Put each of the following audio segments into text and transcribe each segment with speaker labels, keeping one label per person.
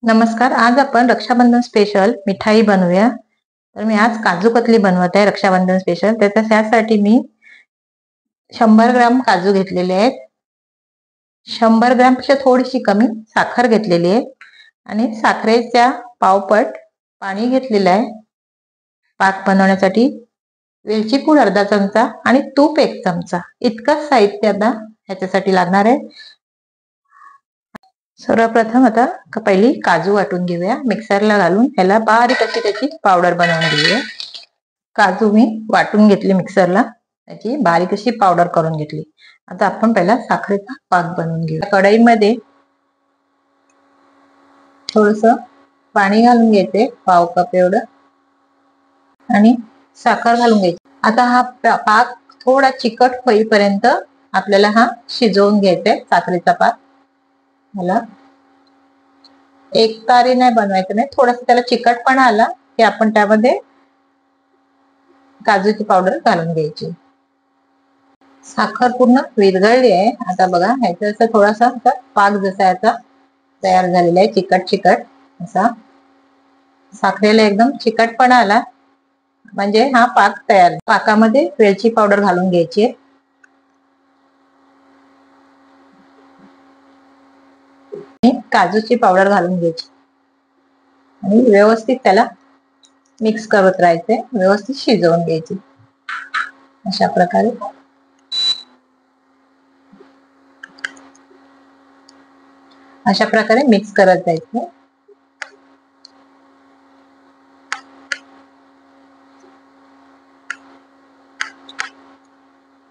Speaker 1: नमस्कार. आज आपण रक्षाबंधन स्पेशल मिठाई बनवूया. तर मी आज काजू कतली बनवत आहे रक्षाबंधन स्पेशल. त्यासाठी मी 100 ग्राम काजू घेतलेले आहेत. 100 ग्रामपेक्षा थोडीशी कमी साखर घेतलेली आहे आणि साखरेच्या पावपट पाणी घेतलेलं आहे पाक बनवण्यासाठी. वेलची पूड अर्धा चमचा आणि तूप 1 चमचा इतकंच साहित्य आता ह्याच्यासाठी लागणार आहे. सर्वप्रथम आता पहिली काजू वाटून घेऊया. मिक्सरला घालून ह्याला बारीक अशी त्याची पावडर बनवून घेऊया. काजू मी वाटून घेतली मिक्सरला, त्याची बारीक अशी पावडर करून घेतली. आता आपण पहिला साखरेचा पाक बनवून घेऊया. कढईमध्ये थोडस पाणी घालून घ्यायचे, पाव कप एवढं, आणि साखर घालून घ्यायची. आता हा पाक थोडा चिकट होईपर्यंत आपल्याला हा शिजवून घ्यायचा आहे. साखरेचा पाक मला एक तारी नाही बनवायचं, नाही थोडस त्याला चिकटपणा आला की आपण त्यामध्ये काजूची पावडर घालून घ्यायची. साखर पूर्ण विरघळली आहे. आता बघा ह्याचा थोडासा पाक जसा याचा तयार झालेला आहे, चिकट असा. साखरेला एकदम चिकटपणा आला म्हणजे हा पाक तयार. पाकामध्ये वेलची पावडर घालून घ्यायची, काजूची पावडर घालून घ्यायची आणि व्यवस्थित त्याला मिक्स करत राहायचे, व्यवस्थित शिजवून घ्यायची. अशा प्रकारे मिक्स करत जायचं.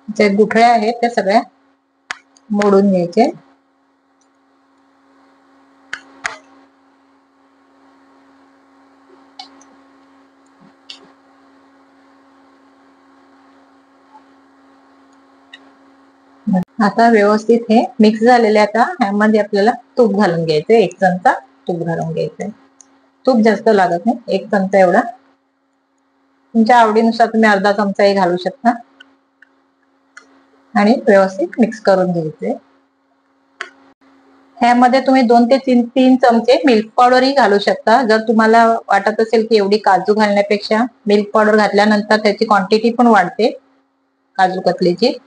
Speaker 1: जे गुठळ्या आहेत त्या सगळ्या मोडून घ्यायचे. आता व्यवस्थित हे मिक्स झालेले. आता ह्यामध्ये आपल्याला तूप घालून घ्यायचं, 1 चमचा तूप घालून घ्यायचंय. तूप जास्त लागत नाही, 1 चमचा एवढा. तुमच्या आवडीनुसार तुम्ही अर्धा चमचाही घालू शकता आणि व्यवस्थित मिक्स करून घ्यायचे. ह्यामध्ये तुम्ही 2 ते 3 चमचे मिल्क पावडरही घालू शकता. जर तुम्हाला वाटत असेल की एवढी काजू घालण्यापेक्षा मिल्क पावडर घातल्यानंतर त्याची क्वांटिटी पण वाढते काजू कतलीची.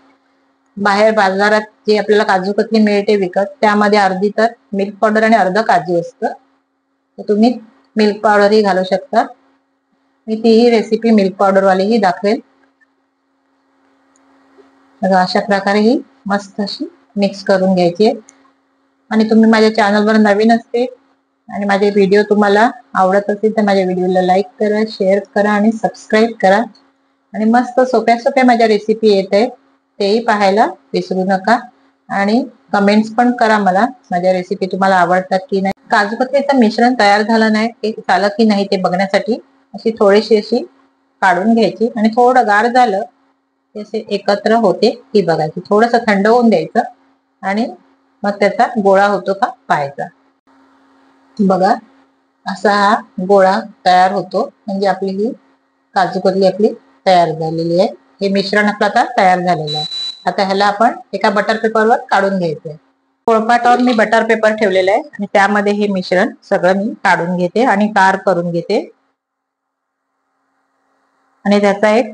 Speaker 1: बाहेर बाजारात जी आपल्याला काजू कतली मिळते विकत, त्यामध्ये अर्धी तर मिल्क पावडर आणि अर्ध काजू असतं. तर तुम्ही मिल्क पावडरही घालू शकता. मी तीही रेसिपी मिल्क पावडर वालीही दाखवेल. अशा प्रकारे ही मस्त अशी मिक्स करून घ्यायची. आणि तुम्ही माझ्या चॅनलवर नवीन असते आणि माझे व्हिडिओ तुम्हाला आवडत असेल तर माझ्या व्हिडिओला लाईक करा, शेअर करा आणि सबस्क्राईब करा. आणि मस्त सोप्या माझ्या रेसिपी येत आहे, तेही पाहायला विसरू नका. आणि कमेंट्स पण करा मला, माझ्या रेसिपी तुम्हाला आवडतात की नाही. काजू कतलीचं मिश्रण तयार झालं नाही झालं की नाही ते बघण्यासाठी अशी थोडीशी अशी काढून घ्यायची आणि थोडं गार झालं ते असे एकत्र होते ती बघायची. थोडस थंड होऊन द्यायचं आणि मग त्याचा गोळा होतो का पाहायचा. बघा असा हा गोळा तयार होतो म्हणजे आपली ही काजू कतली आपली तयार झालेली आहे. हे मिश्रण आपलं आता तयार झालेलं आहे. आता ह्याला आपण एका बटर पेपरवर काढून घ्यायचंय. पोळपाटावर मी बटर पेपर ठेवलेला आहे आणि त्यामध्ये हे मिश्रण सगळं मी काढून घेते आणि गार करून घेते. आणि त्याचा एक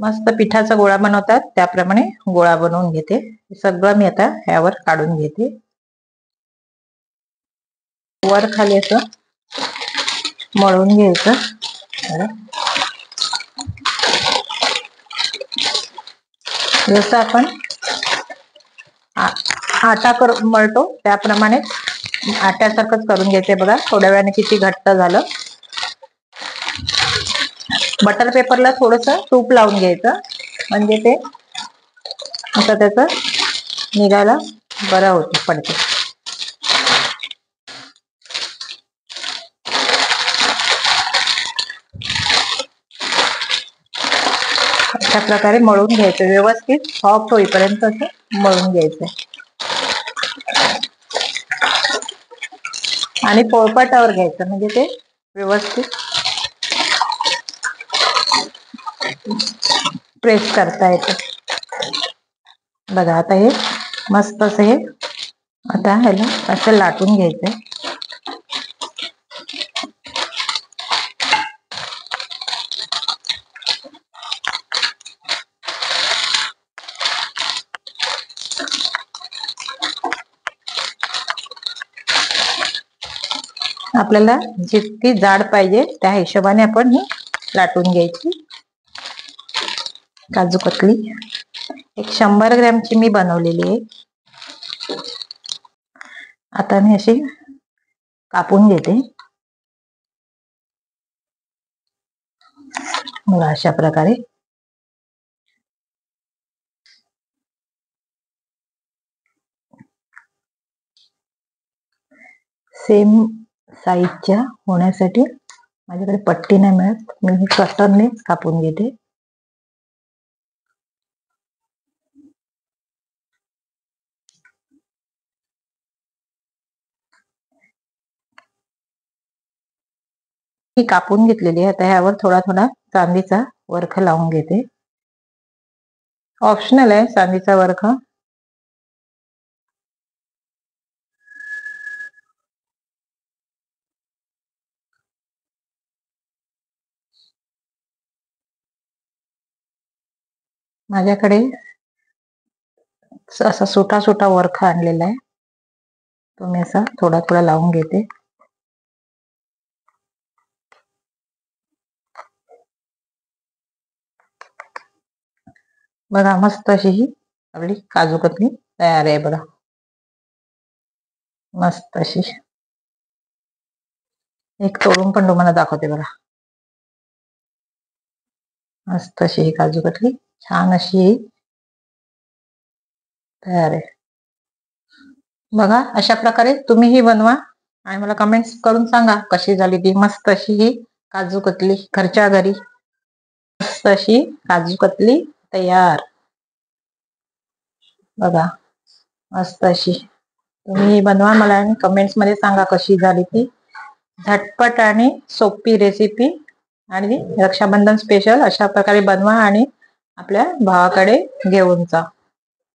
Speaker 1: मस्त पिठाचा गोळा बनवतात त्याप्रमाणे गोळा बनवून घेते. सगळं मी आता ह्यावर काढून घेते. वर खाली असं मळून घ्यायचं. जसं आपण आटा मळतो त्याप्रमाणे आट्यासारखंच करून घ्यायचंय. बघा थोड्या वेळाने किती घट्ट झालं. बटर पेपरला थोडस तूप लावून घ्यायचं म्हणजे ते असं त्याचं निघायला बरं होतं, पडते. अशा प्रकारे मळून घ्यायचं, व्यवस्थित सॉफ्ट होईपर्यंत असं मळून घ्यायचं. आणि पोळपाटावर घ्यायचं म्हणजे ते व्यवस्थित प्रेस करता येतं. बघा आता हे मस्त असं हे आता ह्याला असं लाटून घ्यायचंय. आपल्याला जितकी जाड पाहिजे त्या हिशोबाने आपण ही लाटून घ्यायची। काजू कतली एक 100 ग्रॅमची मी बनवलेली आहे। आता मी अशी कापून घेते। बघा अशा प्रकारे सेम साईजच्या होण्यासाठी माझ्याकडे पट्टी नाही मिळत, मी ही कटरने कापून घेते। ही कापून घेतलेली आहे। आता ह्यावर थोडा थोडा चांदीचा वरख लावून घेते। ऑप्शनल आहे चांदीचा वरख। माझ्याकडे असा सुटा सुटा वरख आणलेला आहे, तो मी असा थोडा थोडा लावून घेते। बघा मस्त अशी ही आपली काजू कतली तयार आहे। बघा मस्त अशी, एक तोडून पण तुम्हाला दाखवते। बघा मस्त अशी ही काजू कतली छान अशी तयार आहे। बघा अशा प्रकारे तुम्ही ही बनवा आणि मला कमेंट्स करून सांगा कशी झाली ती। मस्त अशी ही काजू कतली घरच्या घरी मस्त अशी काजू कतली तयार। बघा मस्त अशी तुम्ही बनवा मला आणि कमेंट्स मध्ये सांगा कशी झाली ती। झटपट आणि सोपी रेसिपी आणि रक्षाबंधन स्पेशल अशा प्रकारे बनवा आणि आपल्या भावाकडे घेऊन जा।